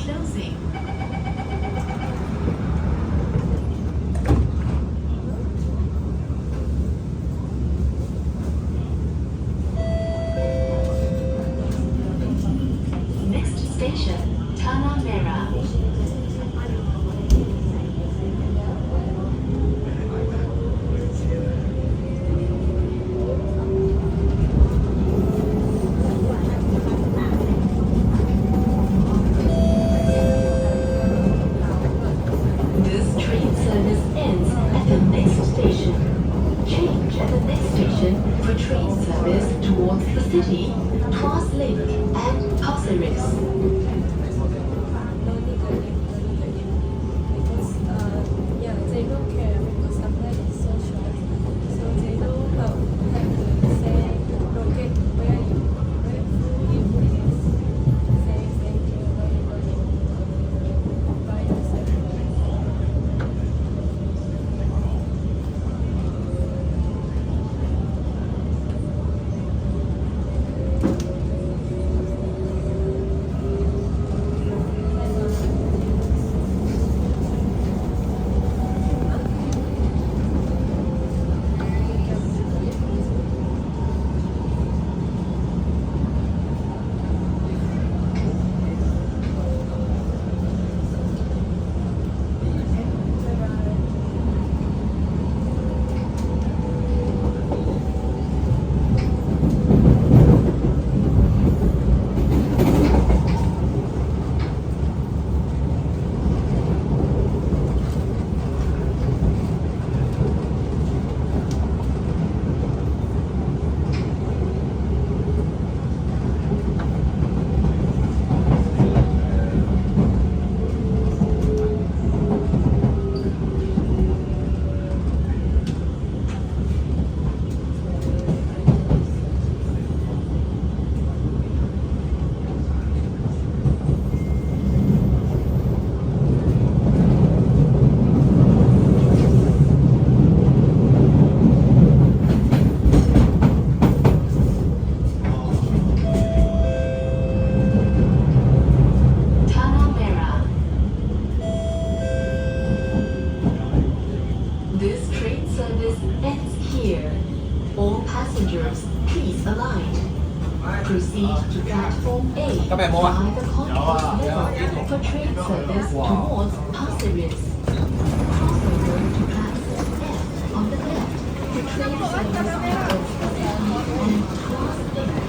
closing. Next station, Tanah Merah. This train service ends at the next station. Change at the next station for train service towards the city, Tuas Link, and Pasir Ris. They don't care because sometimes it's so short. So they don't have to say, locate where you put it. Say thank you, where you put it. By yourself. Tanah Merah. This train service ends here. All passengers, please align. Proceed to platform A Các bạn mua ạ? by the concourse level for train service towards Pasir Ris. Cross over to platform F on the left for train service towards the city and Tuas Link.